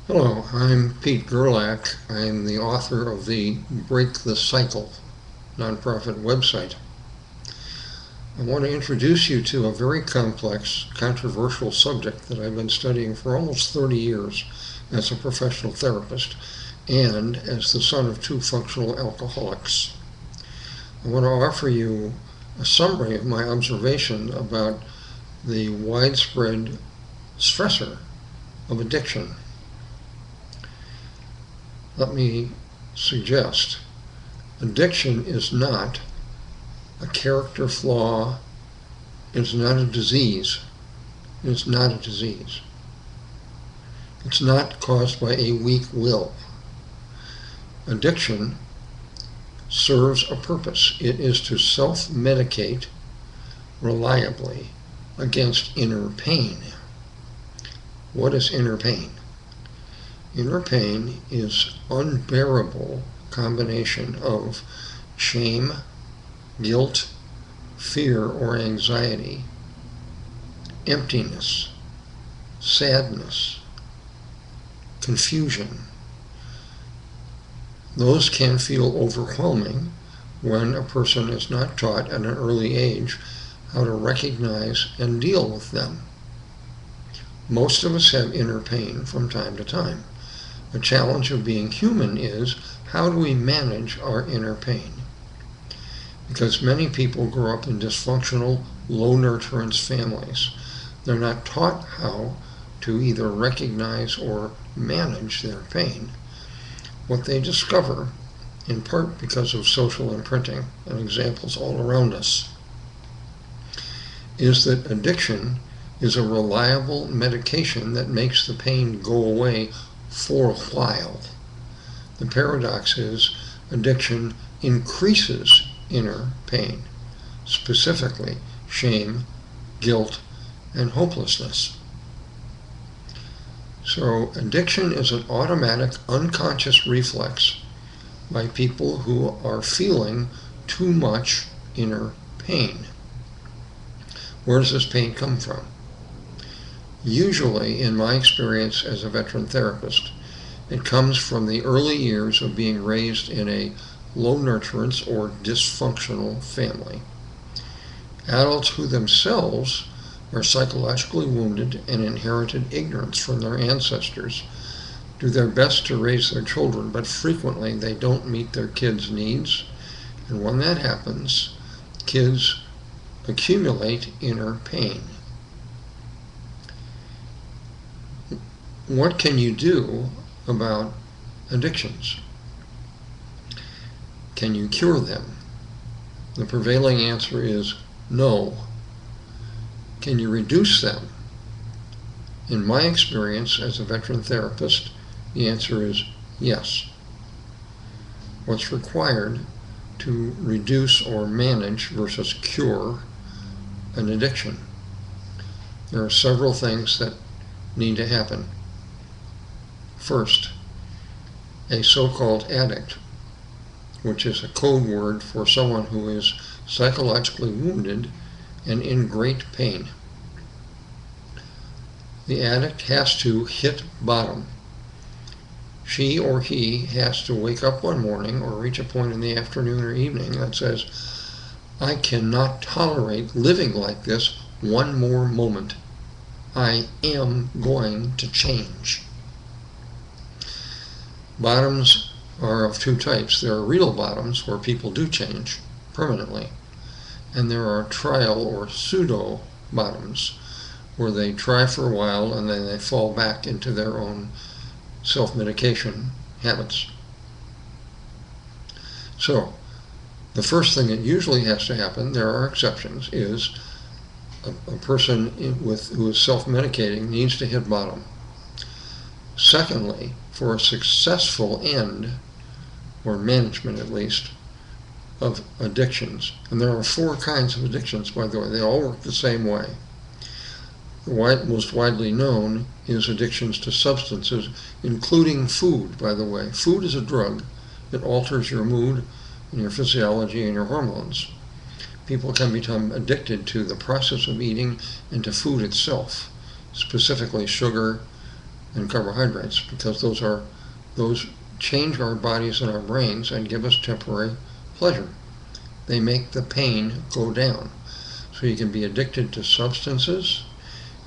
Hello, I'm Pete Gerlach. I'm the author of the Break the Cycle nonprofit website. I want to introduce you to a very complex, controversial subject that I've been studying for almost 30 years as a professional therapist and as the son of two functional alcoholics. I want to offer you a summary of my observation about the widespread stressor of addiction. Let me suggest addiction is not a character flaw. It's not a disease. It's not a disease. It's not caused by a weak will. Addiction serves a purpose. It is to self-medicate reliably against inner pain. What is inner pain? Inner pain is unbearable combination of shame, guilt, fear or anxiety, emptiness, sadness, confusion. Those can feel overwhelming when a person is not taught at an early age how to recognize and deal with them. Most of us have inner pain from time to time. The challenge of being human is, how do we manage our inner pain? Because many people grow up in dysfunctional, low nurturance families. They're not taught how to either recognize or manage their pain. What they discover, in part because of social imprinting and examples all around us, is that addiction is a reliable medication that makes the pain go away for a while. The paradox is addiction increases inner pain, specifically shame, guilt, and hopelessness. So addiction is an automatic, unconscious reflex by people who are feeling too much inner pain. Where does this pain come from? Usually, in my experience as a veteran therapist, it comes from the early years of being raised in a low nurturance or dysfunctional family. Adults who themselves are psychologically wounded and inherited ignorance from their ancestors do their best to raise their children, but frequently they don't meet their kids' needs. And when that happens, kids accumulate inner pain. What can you do about addictions? Can you cure them? The prevailing answer is no. Can you reduce them? In my experience as a veteran therapist, the answer is yes. What's required to reduce or manage versus cure an addiction? There are several things that need to happen. First, a so-called addict, which is a code word for someone who is psychologically wounded and in great pain. The addict has to hit bottom. She or he has to wake up one morning or reach a point in the afternoon or evening that says, I cannot tolerate living like this one more moment. I am going to change. Bottoms are of two types. There are real bottoms where people do change permanently, and there are trial or pseudo bottoms where they try for a while and then they fall back into their own self-medication habits. So the first thing that usually has to happen, there are exceptions, is a person who is self-medicating needs to hit bottom. Secondly, for a successful end, or management at least, of addictions, and there are 4 kinds of addictions, by the way, they all work the same way. The most widely known is addictions to substances, including food, by the way. Food is a drug. It alters your mood and your physiology and your hormones. People can become addicted to the process of eating and to food itself, specifically sugar, and carbohydrates, because those change our bodies and our brains and give us temporary pleasure. They make the pain go down. So you can be addicted to substances.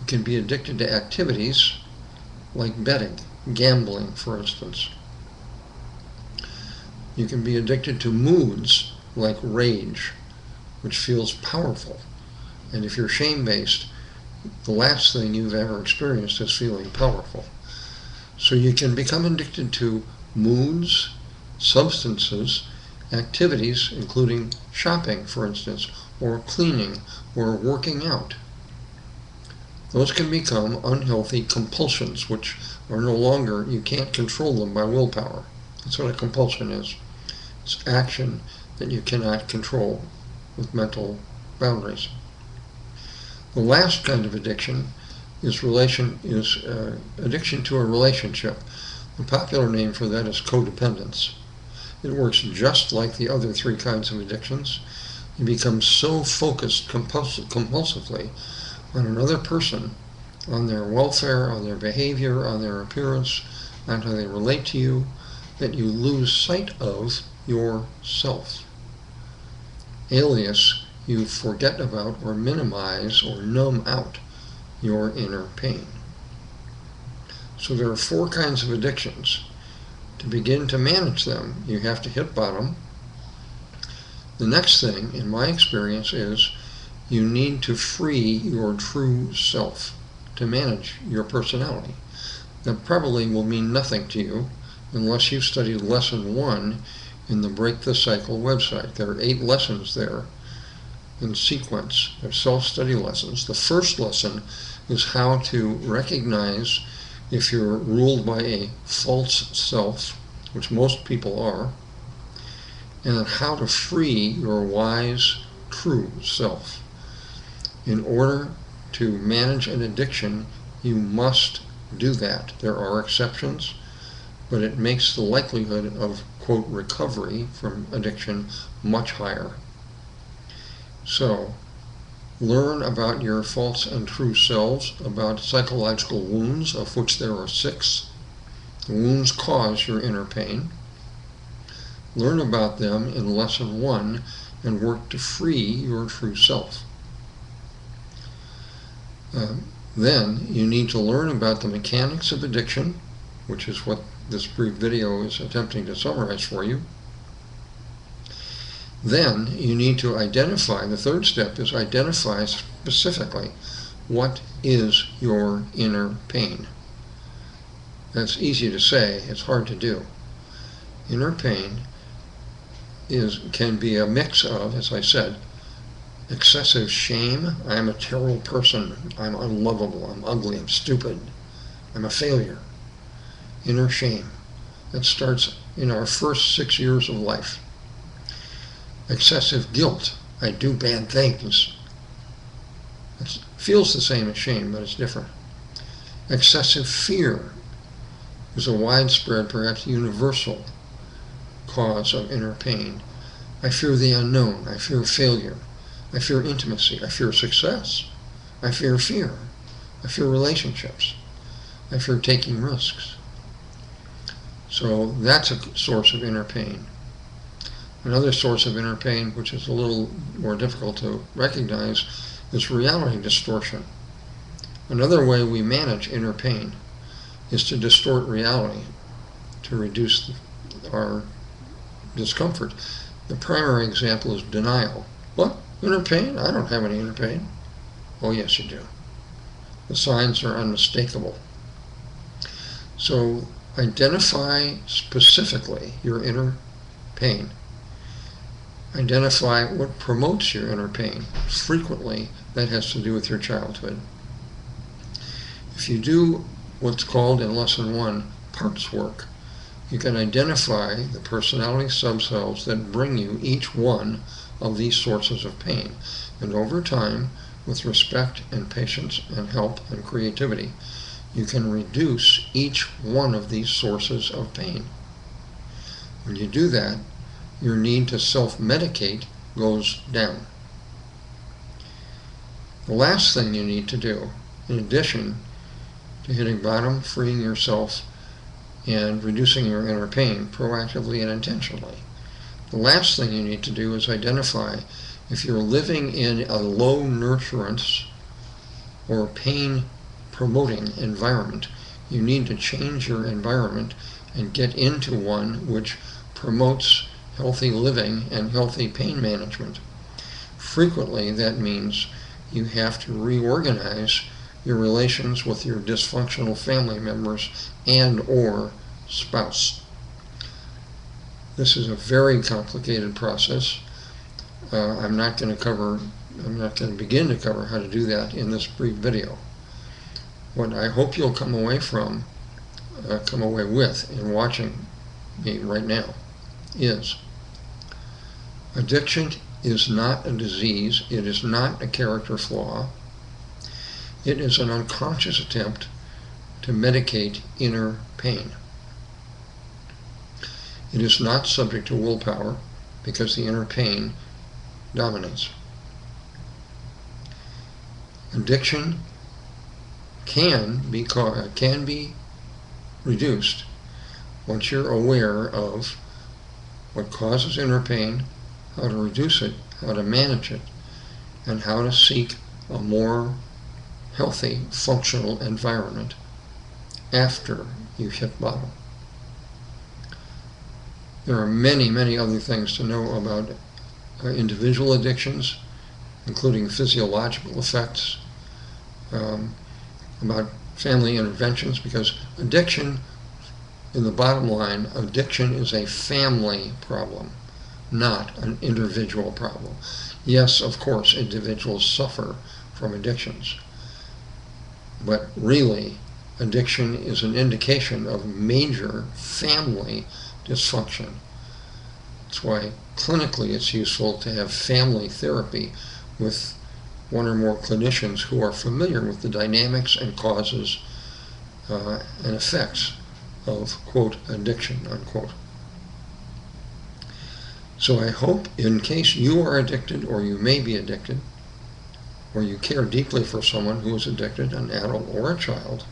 You can be addicted to activities like betting, gambling, for instance. You can be addicted to moods like rage, which feels powerful. And if you're shame-based, the last thing you've ever experienced is feeling powerful. So you can become addicted to moods, substances, activities, including shopping, for instance, or cleaning, or working out. Those can become unhealthy compulsions, which are no longer, you can't control them by willpower. That's what a compulsion is. It's action that you cannot control with mental boundaries. The last kind of addiction is addiction to a relationship. The popular name for that is codependence. It works just like the other three kinds of addictions. You become so focused compulsively on another person, on their welfare, on their behavior, on their appearance, on how they relate to you, that you lose sight of yourself. Alias, you forget about or minimize or numb out your inner pain. So there are four kinds of addictions. To begin to manage them, you have to hit bottom. The next thing, in my experience, is you need to free your true self to manage your personality. That probably will mean nothing to you unless you've studied lesson 1 in the Break the Cycle website. There are 8 lessons there in sequence. They're self-study lessons. The first lesson is how to recognize if you're ruled by a false self, which most people are, and then how to free your wise, true self. In order to manage an addiction, you must do that. There are exceptions, but it makes the likelihood of, quote, recovery from addiction much higher. So, learn about your false and true selves, about psychological wounds, of which there are 6. The wounds cause your inner pain. Learn about them in lesson 1 and work to free your true self. Then you need to learn about the mechanics of addiction, which is what this brief video is attempting to summarize for you. Then you need to identify, the third step is identify specifically what is your inner pain. That's easy to say, it's hard to do. Inner pain can be a mix of, as I said, excessive shame. I'm a terrible person. I'm unlovable. I'm ugly. I'm stupid. I'm a failure. Inner shame. That starts in our first 6 years of life. Excessive guilt. I do bad things. It feels the same as shame, but it's different. Excessive fear is a widespread, perhaps universal, cause of inner pain. I fear the unknown. I fear failure. I fear intimacy. I fear success. I fear fear. I fear relationships. I fear taking risks. So that's a source of inner pain. Another source of inner pain, which is a little more difficult to recognize, is reality distortion. Another way we manage inner pain is to distort reality, to reduce our discomfort. The primary example is denial. What? Inner pain? I don't have any inner pain. Oh, yes, you do. The signs are unmistakable. So identify specifically your inner pain. Identify what promotes your inner pain. Frequently, that has to do with your childhood. If you do what's called in lesson 1 parts work, you can identify the personality subcells that bring you each one of these sources of pain. And over time, with respect and patience and help and creativity, you can reduce each one of these sources of pain. When you do that, your need to self-medicate goes down. The last thing you need to do, in addition to hitting bottom, freeing yourself, and reducing your inner pain proactively and intentionally. The last thing you need to do is identify if you're living in a low nurturance or pain promoting environment. You need to change your environment and get into one which promotes healthy living and healthy pain management. Frequently, that means you have to reorganize your relations with your dysfunctional family members and or spouse. This is a very complicated process. I'm not going to begin to cover how to do that in this brief video. What I hope you'll come away with in watching me right now is addiction is not a disease. It is not a character flaw. It is an unconscious attempt to medicate inner pain. It is not subject to willpower because the inner pain dominates. Addiction can be reduced once you're aware of what causes inner pain, how to reduce it, how to manage it, and how to seek a more healthy, functional environment after you hit bottom. There are many, many other things to know about individual addictions, including physiological effects, about family interventions, because addiction, in the bottom line, addiction is a family problem, not an individual problem. Yes, of course, individuals suffer from addictions, but really, addiction is an indication of major family dysfunction. That's why clinically it's useful to have family therapy with one or more clinicians who are familiar with the dynamics and causes and effects of, quote, addiction, unquote. So I hope, in case you are addicted or you may be addicted, or you care deeply for someone who is addicted, an adult or a child,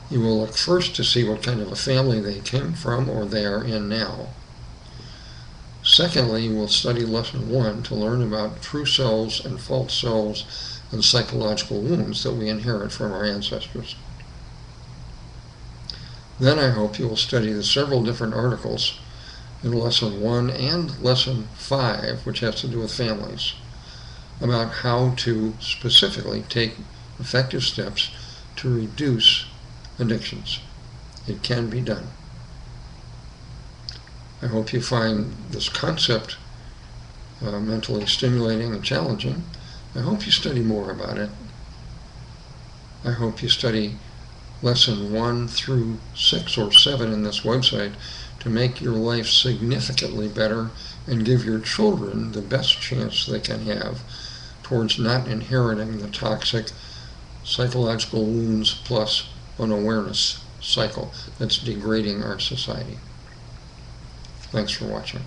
you will look first to see what kind of a family they came from or they are in now. Secondly, you will study Lesson 1 to learn about true selves and false selves and psychological wounds that we inherit from our ancestors. Then I hope you will study the several different articles in Lesson 1 and Lesson 5, which has to do with families, about how to specifically take effective steps to reduce addictions. It can be done. I hope you find this concept mentally stimulating and challenging. I hope you study more about it. I hope you study Lesson 1 through 6 or 7 in this website to make your life significantly better and give your children the best chance they can have towards not inheriting the toxic psychological wounds plus unawareness cycle that's degrading our society. Thanks for watching.